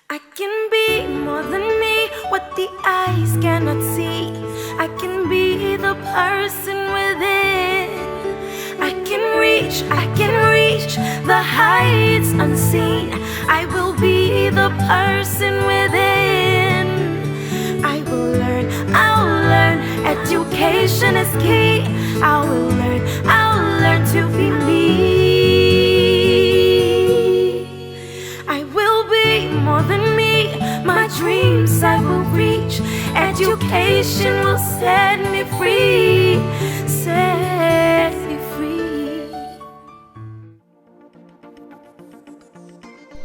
I can be more than me, what the eyes cannot see. I can be the person within. I can reach the heights unseen. I will be the person within. I'll learn, education is key. I'll learn to be me. I will be more than me, my dreams I will reach. Education will set me free, set me free.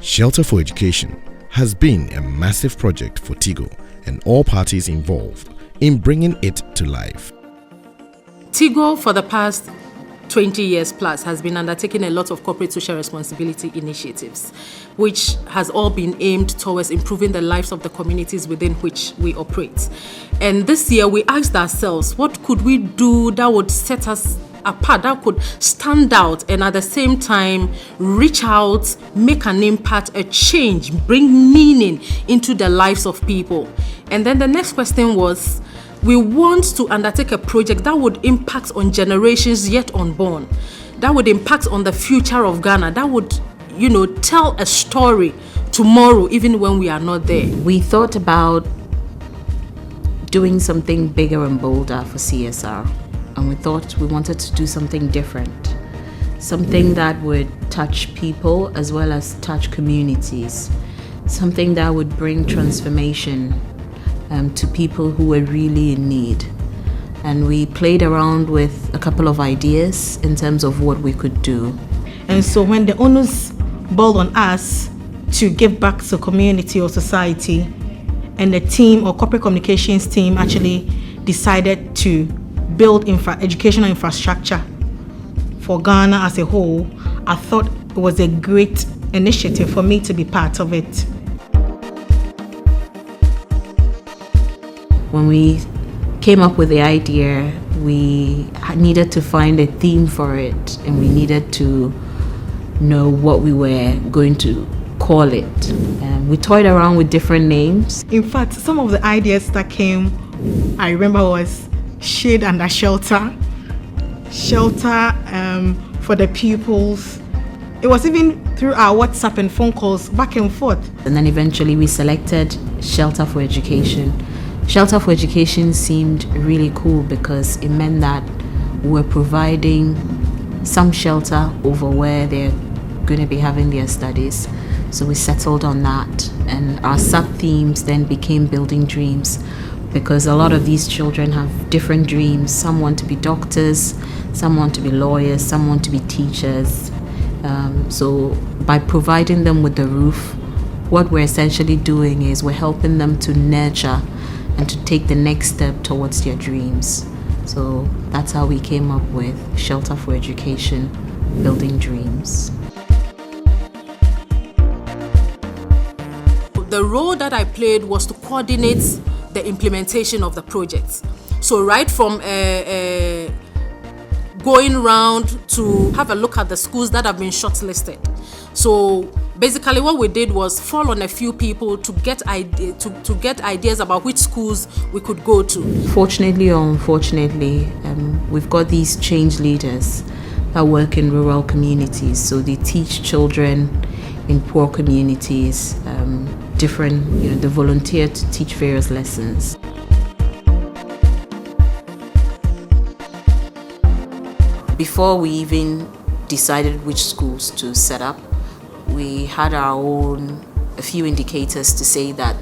Shelter for Education has been a massive project for Tigo and all parties involved in bringing it to life. Tigo, for the past 20 years plus, has been undertaking a lot of corporate social responsibility initiatives, which has all been aimed towards improving the lives of the communities within which we operate. And this year we asked ourselves, what could we do that would set us apart, that could stand out and at the same time reach out, make an impact, a change, bring meaning into the lives of people. And then the next question was, we want to undertake a project that would impact on generations yet unborn, that would impact on the future of Ghana, that would, tell a story tomorrow even when we are not there. We thought about doing something bigger and bolder for CSR, and we thought we wanted to do something different, something that would touch people as well as touch communities, something that would bring transformation to people who were really in need. And we played around with a couple of ideas in terms of what we could do. And so when the onus ball on us to give back to community or society, and the team or corporate communications team actually decided to build educational infrastructure for Ghana as a whole, I thought it was a great initiative for me to be part of it. When we came up with the idea, we needed to find a theme for it, and we needed to know what we were going to call it. We toyed around with different names. In fact, some of the ideas that came, I remember, was shade under shelter, shelter for the pupils. It was even through our WhatsApp and phone calls back and forth. And then eventually we selected Shelter for Education. Shelter for Education seemed really cool because it meant that we're providing some shelter over where they're going to be having their studies. So we settled on that, and our sub-themes then became building dreams, because a lot of these children have different dreams. Some want to be doctors, some want to be lawyers, some want to be teachers. So by providing them with the roof, what we're essentially doing is we're helping them to nurture and to take the next step towards their dreams. So that's how we came up with Shelter for Education, Building Dreams. The role that I played was to coordinate the implementation of the project. So right from going around to have a look at the schools that have been shortlisted. So basically what we did was fall on a few people to get ideas about which schools we could go to. Fortunately or unfortunately, we've got these change leaders that work in rural communities. So they teach children in poor communities, they volunteer to teach various lessons. Before we even decided which schools to set up, we had a few indicators to say that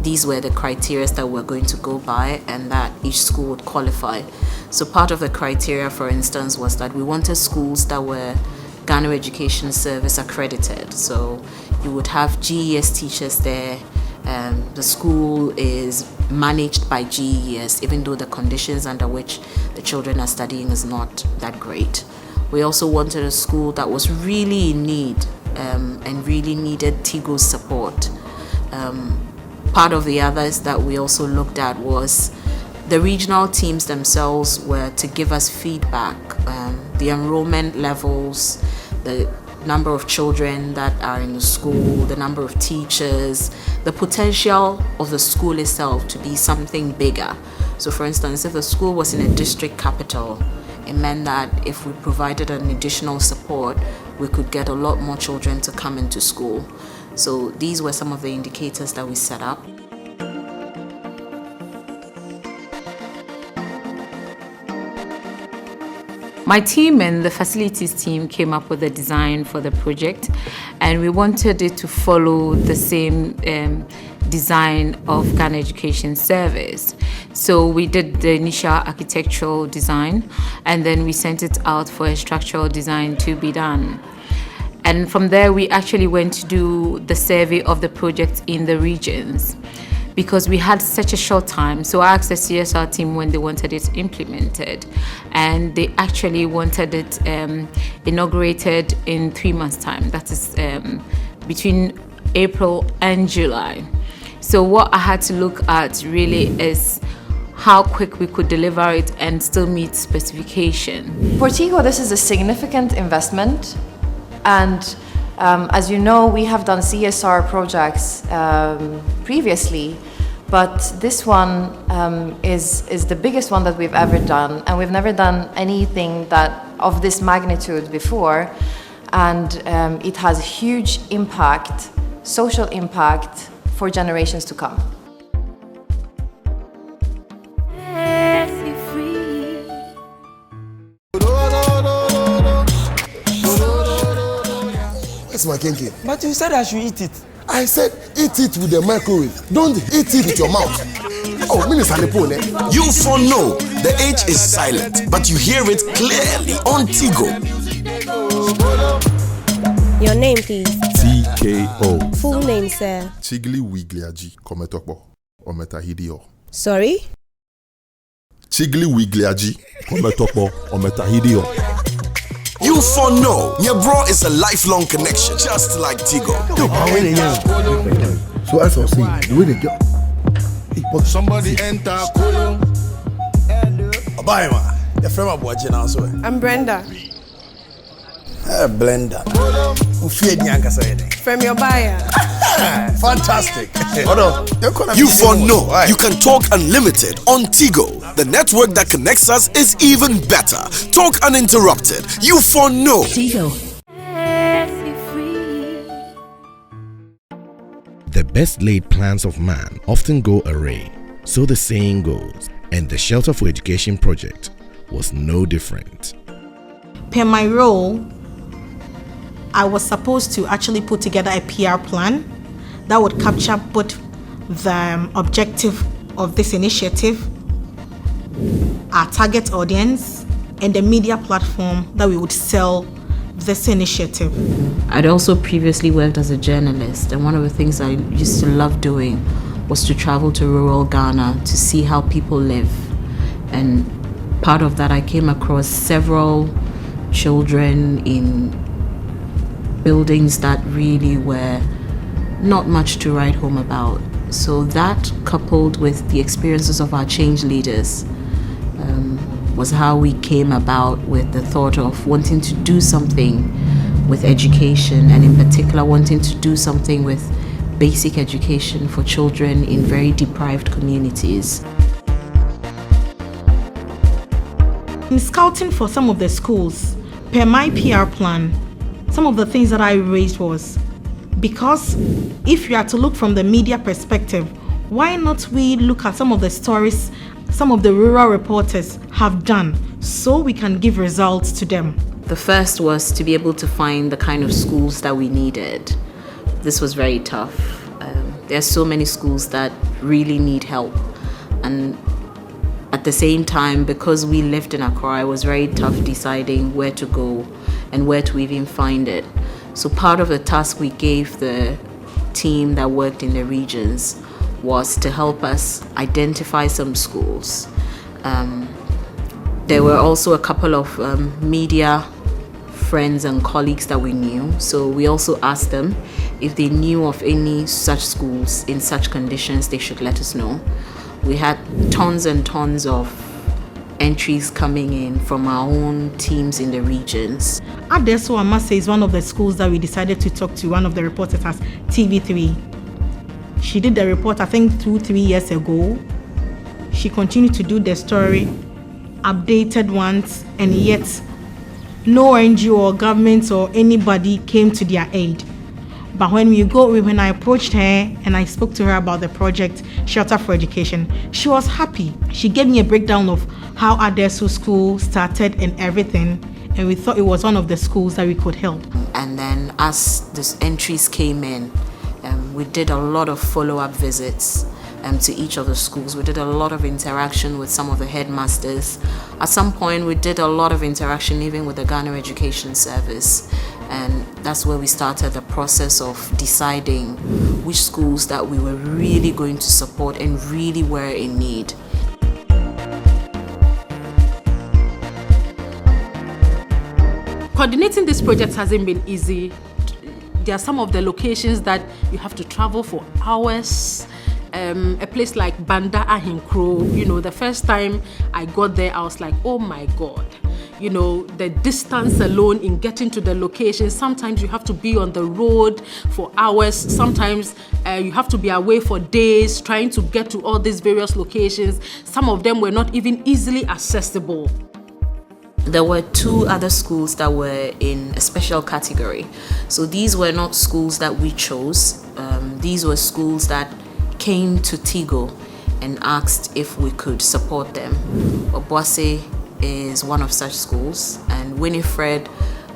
these were the criteria that we're going to go by and that each school would qualify. So part of the criteria, for instance, was that we wanted schools that were Ghana Education Service accredited. So you would have GES teachers there. The school is managed by GES, even though the conditions under which the children are studying is not that great. We also wanted a school that was really in need and really needed Tigo's support. Part of the others that we also looked at was the regional teams themselves were to give us feedback, the enrollment levels, the number of children that are in the school, the number of teachers, the potential of the school itself to be something bigger. So for instance, if the school was in a district capital, it meant that if we provided an additional support, we could get a lot more children to come into school. So these were some of the indicators that we set up. My team and the facilities team came up with a design for the project, and we wanted it to follow the same design of Ghana Education Service. So we did the initial architectural design, and then we sent it out for a structural design to be done. And from there, we actually went to do the survey of the project in the regions, because we had such a short time. So I asked the CSR team when they wanted it implemented, and they actually wanted it inaugurated in 3 months' time. That is between April and July. So what I had to look at really is how quick we could deliver it and still meet specification. For Tigo, this is a significant investment, and as you know, we have done CSR projects previously, but this one is the biggest one that we've ever done, and we've never done anything that of this magnitude before, and it has huge impact, social impact for generations to come. That's my kinky. But you said I should eat it. I said eat it with the microwave. Don't eat it with your mouth. Oh, Minister Nepone. You for no. The H is silent, but you hear it clearly on Tigo. Your name, please. TKO. Full name, sir. Chigli Wigliaji Kometokbo Ometahidio. Sorry? Chigli Wigliaji Kometokbo Ometahidio. You for no. Your bro is a lifelong connection, just like Tigo. So as I was saying, the way they get Somebody enter Kolo. Abayma, the friend of watching also. I'm Brenda. Blender. Who feared Nyanka saying? From your buyer. Fantastic. You for no. You can talk unlimited on Tigo. The network that connects us is even better. Talk uninterrupted. You for no. Tigo. The best laid plans of man often go awry, so the saying goes, and the Shelter for Education project was no different. Per my role, I was supposed to actually put together a PR plan that would capture both the objective of this initiative, our target audience, and the media platform that we would sell this initiative. I'd also previously worked as a journalist, and one of the things I used to love doing was to travel to rural Ghana to see how people live. And part of that, I came across several children in buildings that really were not much to write home about. So that, coupled with the experiences of our change leaders, was how we came about with the thought of wanting to do something with education, and in particular wanting to do something with basic education for children in very deprived communities. In scouting for some of the schools, per my PR plan, some of the things that I raised was, because if you are to look from the media perspective, why not we look at some of the stories some of the rural reporters have done, so we can give results to them? The first was to be able to find the kind of schools that we needed. This was very tough. There are so many schools that really need help, and at the same time, because we lived in Accra, it was very tough deciding where to go and where to even find it. So part of the task we gave the team that worked in the regions was to help us identify some schools. There were also a couple of media friends and colleagues that we knew, so we also asked them if they knew of any such schools in such conditions. They should let us know. We had tons and tons of entries coming in from our own teams in the regions. Adesso, I must say, is one of the schools that we decided to talk to. One of the reporters has TV3. She did the report, I think, 2-3 years ago. She continued to do the story, updated ones, and yet no NGO or government or anybody came to their aid. But when I approached her and I spoke to her about the project Shelter for Education, she was happy. She gave me a breakdown of how Adesso School started and everything, and we thought it was one of the schools that we could help. And then as these entries came in, we did a lot of follow-up visits to each of the schools. We did a lot of interaction with some of the headmasters. At some point, we did a lot of interaction even with the Ghana Education Service. And that's where we started the process of deciding which schools that we were really going to support and really were in need. Coordinating this project hasn't been easy. There are some of the locations that you have to travel for hours. A place like Banda Ahinkro, the first time I got there, I was like, oh my God. The distance alone in getting to the location. Sometimes you have to be on the road for hours. Sometimes you have to be away for days trying to get to all these various locations. Some of them were not even easily accessible. There were 2 other schools that were in a special category. So these were not schools that we chose. These were schools that came to Tigo and asked if we could support them. Obuasi is one of such schools, and Winifred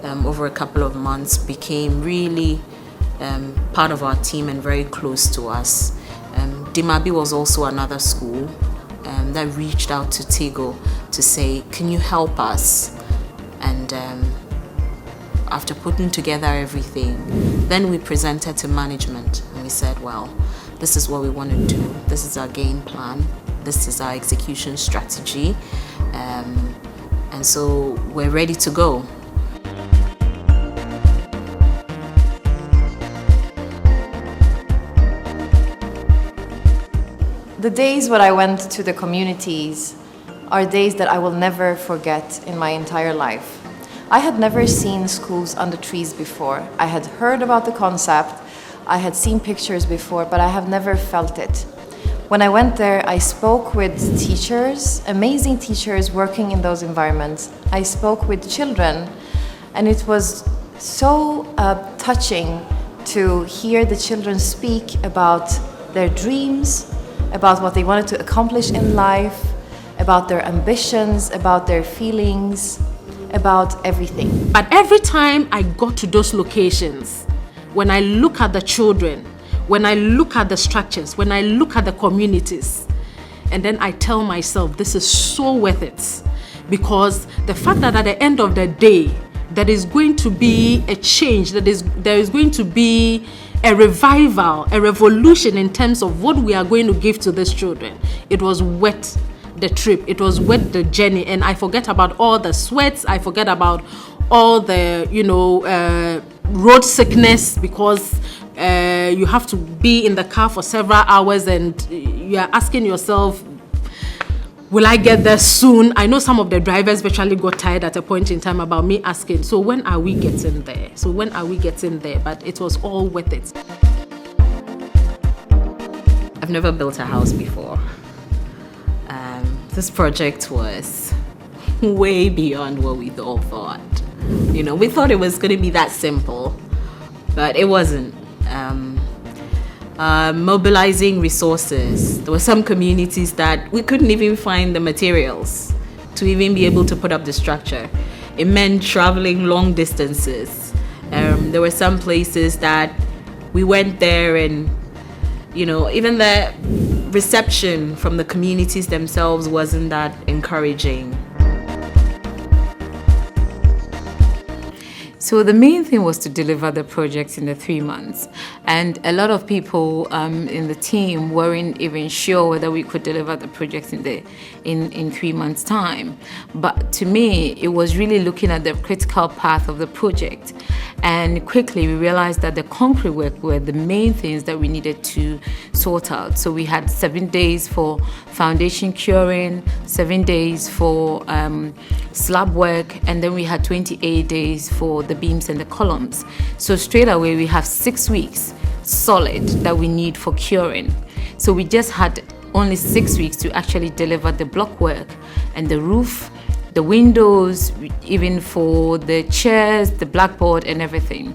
over a couple of months became really part of our team and very close to us. Dimabi was also another school that reached out to Tigo to say, can you help us? And after putting together everything, then we presented to management and we said, well, this is what we want to do. This is our game plan. This is our execution strategy. And so we're ready to go. The days when I went to the communities are days that I will never forget in my entire life. I had never seen schools under trees before. I had heard about the concept, I had seen pictures before, but I have never felt it. When I went there, I spoke with teachers, amazing teachers working in those environments. I spoke with children, and it was so touching to hear the children speak about their dreams, about what they wanted to accomplish in life, about their ambitions, about their feelings, about everything. But every time I got to those locations, when I look at the children, when I look at the structures, when I look at the communities, and then I tell myself, this is so worth it. Because the fact that at the end of the day, there is going to be a change, there is going to be a revival, a revolution in terms of what we are going to give to these children. It was worth the trip, it was worth the journey, and I forget about all the sweats, I forget about all the, road sickness, because you have to be in the car for several hours and you are asking yourself, will I get there soon? I know some of the drivers virtually got tired at a point in time about me asking, so when are we getting there? So when are we getting there? But it was all worth it. I've never built a house before. This project was way beyond what we all thought. We thought it was going to be that simple, but it wasn't. Mobilizing resources. There were some communities that we couldn't even find the materials to even be able to put up the structure. It meant traveling long distances. There were some places that we went there and, even the reception from the communities themselves wasn't that encouraging. So the main thing was to deliver the project in the 3 months. And a lot of people in the team weren't even sure whether we could deliver the project in 3 months' time. But to me, it was really looking at the critical path of the project And quickly we realized that the concrete work were the main things that we needed to sort out. So we had 7 days for foundation curing, 7 days for slab work, and then we had 28 days for the beams and the columns. So straight away we have 6 weeks solid that we need for curing. So we just had only 6 weeks to actually deliver the block work and the roof, the windows, even for the chairs, the blackboard and everything.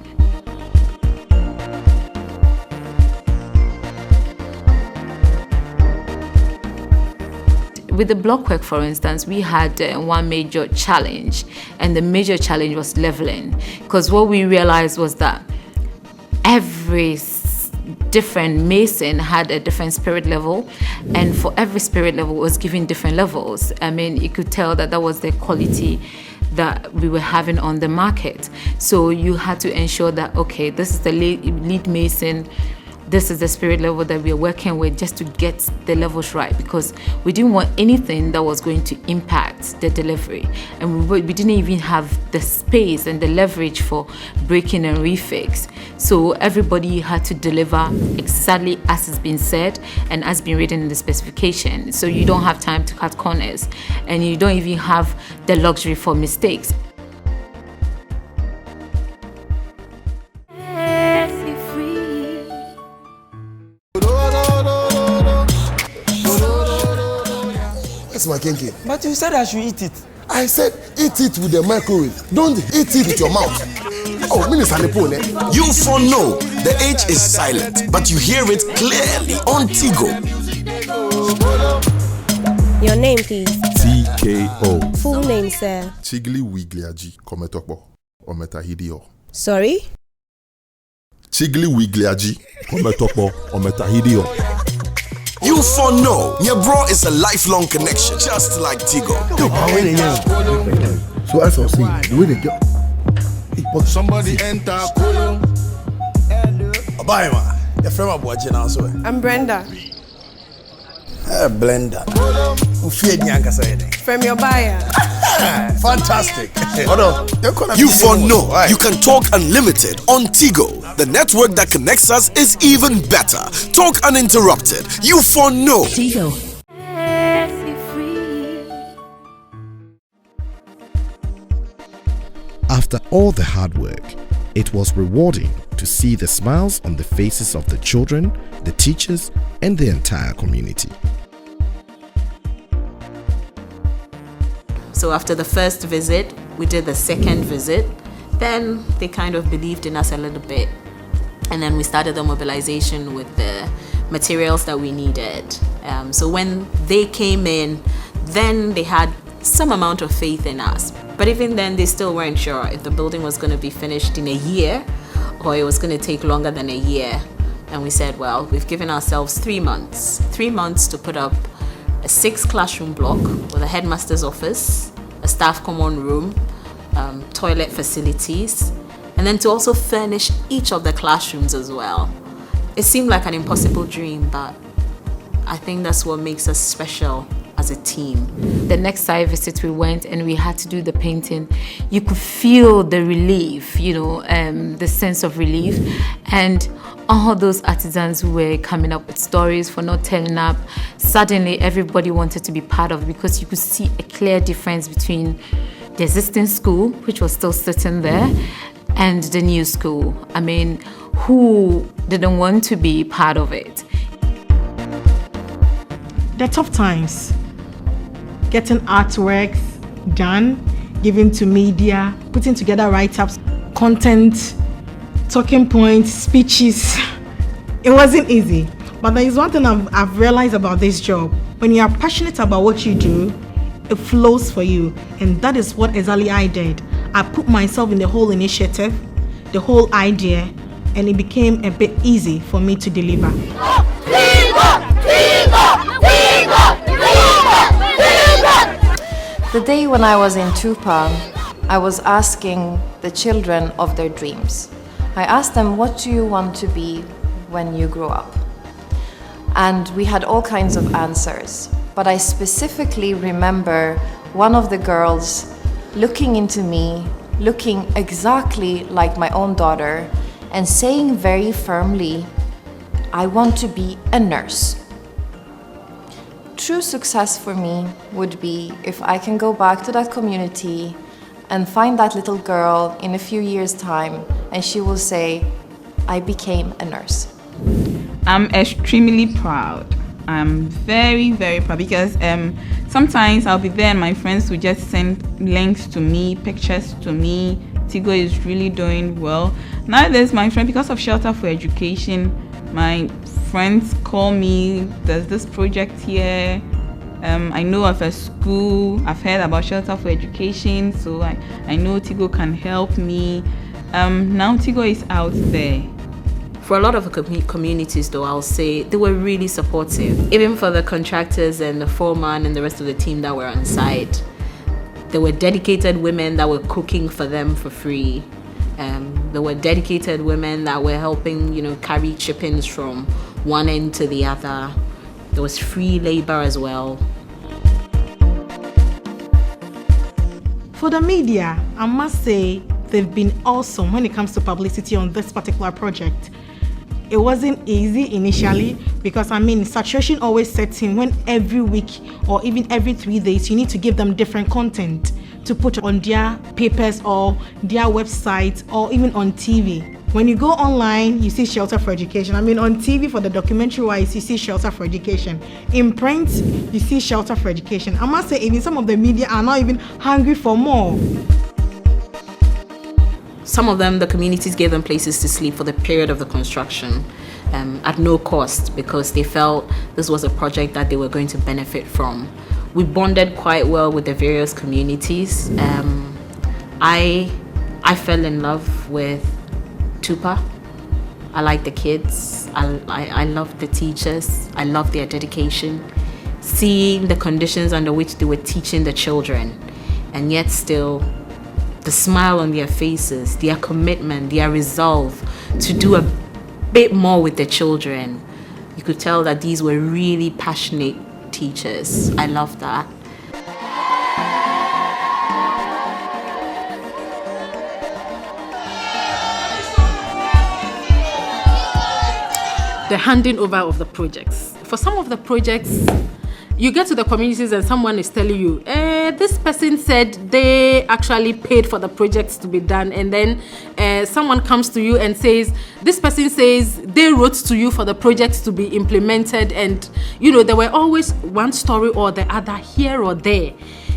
With the block work, for instance, we had one major challenge, and the major challenge was leveling. Because what we realized was that every different mason had a different spirit level, and for every spirit level was given different levels. I mean, you could tell that that was the quality that we were having on the market. So you had to ensure that, okay, this is the lead mason, this is the spirit level that we are working with, just to get the levels right, because we didn't want anything that was going to impact the delivery, and we didn't even have the space and the leverage for breaking and refix. So everybody had to deliver exactly as it's been said and as been written in the specification. So you don't have time to cut corners, and you don't even have the luxury for mistakes. That's my kinky. But you said I should eat it. I said eat it with the microwave. Don't eat it with your mouth. Oh, Minister Nepone. You for know the H is silent, but you hear it clearly on Tigo. Your name, please. TKO. Full name, sir. Chigli Wigliaji Kometokpo Ometahidio. Sorry? Chigli Wigliaji Kometokpo Ometahidio. You for know your bro is a lifelong connection, just like Tigo. So as I was saying, the way they go. Somebody enter Kolo. Obaima, your friend Abuaji now so. I'm Brenda. Blender. Ufie nyanga sayede. From your buyer. Fantastic. You for know you can talk unlimited on Tigo. The network that connects us is even better. Talk uninterrupted. You for know. Tigo. After all the hard work, it was rewarding to see the smiles on the faces of the children, the teachers, and the entire community. So after the first visit, we did the second visit. Then they kind of believed in us a little bit. And then we started the mobilization with the materials that we needed. So when they came in, then they had some amount of faith in us. But even then, they still weren't sure if the building was going to be finished in a year or it was going to take longer than a year. And we said, well, we've given ourselves 3 months. 3 months to put up a 6 classroom block with a headmaster's office, a staff common room, toilet facilities, and then to also furnish each of the classrooms as well. It seemed like an impossible dream, but I think that's what makes us special as a team. The next site visit we went and we had to do the painting. You could feel the relief, the sense of relief. And all those artisans who were coming up with stories for not turning up, suddenly everybody wanted to be part of it, because you could see a clear difference between the existing school, which was still sitting there, and the new school. I mean, who didn't want to be part of it? The tough times, getting artworks done, given to media, putting together write-ups, content, talking points, speeches. It wasn't easy. But there is one thing I've realized about this job. When you are passionate about what you do, it flows for you. And that is what exactly I did. I put myself in the whole initiative, the whole idea, and it became a bit easy for me to deliver. The day when I was in Tupa, I was asking the children of their dreams. I asked them, what do you want to be when you grow up? And we had all kinds of answers. But I specifically remember one of the girls looking into me looking exactly like my own daughter and saying very firmly, I want to be a nurse. True success for me would be if I can go back to that community and find that little girl in a few years' time and she will say, I became a nurse. I'm extremely proud. I'm very, very proud because sometimes I'll be there and my friends will just send links to me, pictures to me. Tigo is really doing well. Nowadays, my friend, because of Shelter for Education, my friends call me, there's this project here. I know of a school, I've heard about Shelter for Education, so I know Tigo can help me. Now Tigo is out there. For a lot of communities, though, I'll say they were really supportive. Even for the contractors and the foreman and the rest of the team that were on site, there were dedicated women that were cooking for them for free. There were dedicated women that were helping, carry chippings from one end to the other. There was free labor as well. For the media, I must say they've been awesome when it comes to publicity on this particular project. It wasn't easy initially because saturation always sets in when every week or even every 3 days you need to give them different content to put on their papers or their website or even on TV. When you go online, you see Shelter for Education. On TV for the documentary wise, you see Shelter for Education. In print, you see Shelter for Education. I must say even some of the media are now even hungry for more. Some of them, the communities gave them places to sleep for the period of the construction at no cost because they felt this was a project that they were going to benefit from. We bonded quite well with the various communities. I fell in love with Tupa. I like the kids. I love the teachers. I love their dedication. Seeing the conditions under which they were teaching the children, and yet still the smile on their faces, their commitment, their resolve to do a bit more with the children. You could tell that these were really passionate teachers. I love that. The handing over of the projects. For some of the projects, you get to the communities and someone is telling you, this person said they actually paid for the projects to be done, and then someone comes to you and says, this person says they wrote to you for the projects to be implemented, and there were always one story or the other here or there.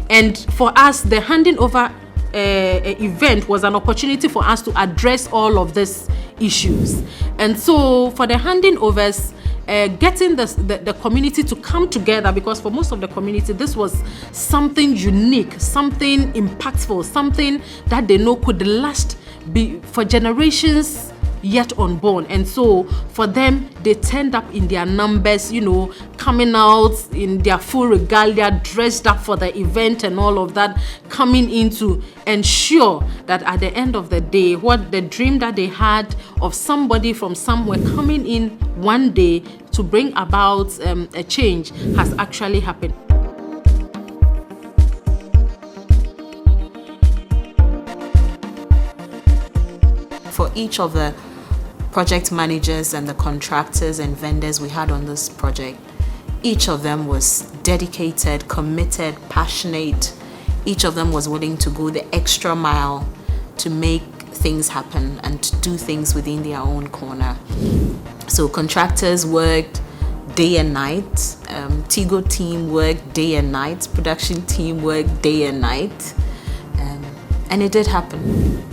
And for us, the handing over event was an opportunity for us to address all of these issues. And so for the handing overs, getting the community to come together, because for most of the community this was something unique, something impactful, something that they know could last for generations yet unborn. And so for them, they turned up in their numbers, coming out in their full regalia, dressed up for the event and all of that, coming in to ensure that at the end of the day, what the dream that they had of somebody from somewhere coming in one day to bring about a change has actually happened. For each of the project managers and the contractors and vendors we had on this project, each of them was dedicated, committed, passionate. Each of them was willing to go the extra mile to make things happen and to do things within their own corner. So contractors worked day and night, Tigo team worked day and night, production team worked day and night, and it did happen.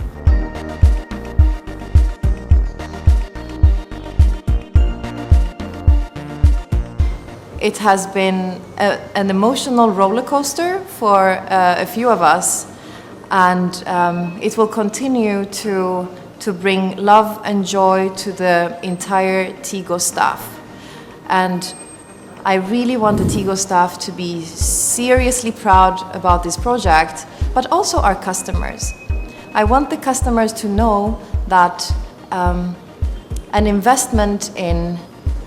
It has been an emotional roller coaster for a few of us, and it will continue to bring love and joy to the entire Tigo staff. And I really want the Tigo staff to be seriously proud about this project, but also our customers. I want the customers to know that an investment in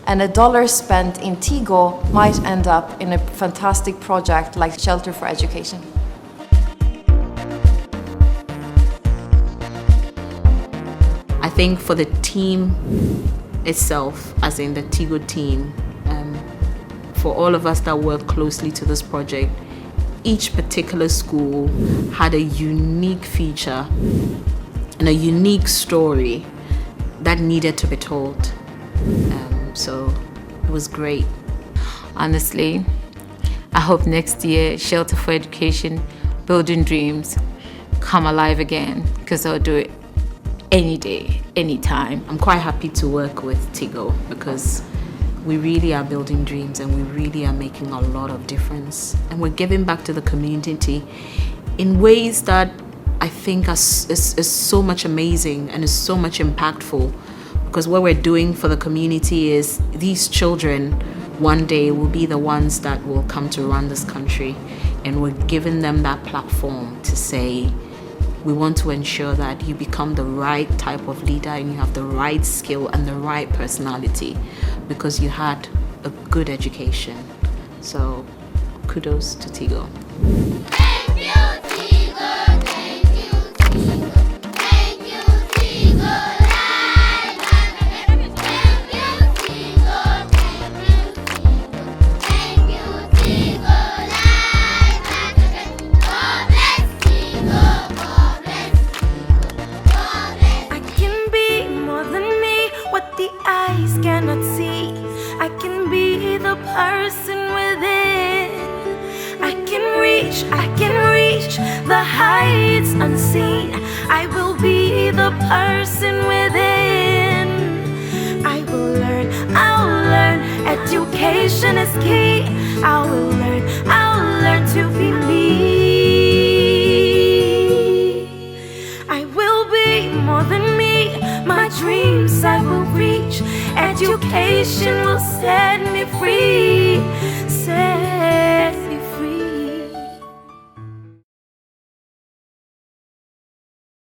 and $1 spent in Tigo might end up in a fantastic project like Shelter for Education. think for the team itself, as in the Tigo team, for all of us that work closely to this project, each particular school had a unique feature and a unique story that needed to be told. So it was great. Honestly, I hope next year Shelter for Education, Building Dreams come alive again, because I'll do it any day, anytime. I'm quite happy to work with Tigo because we really are building dreams and we really are making a lot of difference. And we're giving back to the community in ways that I think is so much amazing and is so much impactful, because what we're doing for the community is these children one day will be the ones that will come to run this country, and we're giving them that platform to say, we want to ensure that you become the right type of leader and you have the right skill and the right personality because you had a good education. So kudos to Tigo. Thank you, Tigo. Thank you, Tigo. Thank you, Tigo. Thank you, Tigo. Thank you, Tigo. God bless Tigo. God bless Tigo. I can be more than me, what the eyes cannot see. I can be the person within. I can reach the heights unseen. I will be the person within. I'll learn, education is key. I'll learn to be me. I will be more than me, my dreams I will reach. Education will set me free.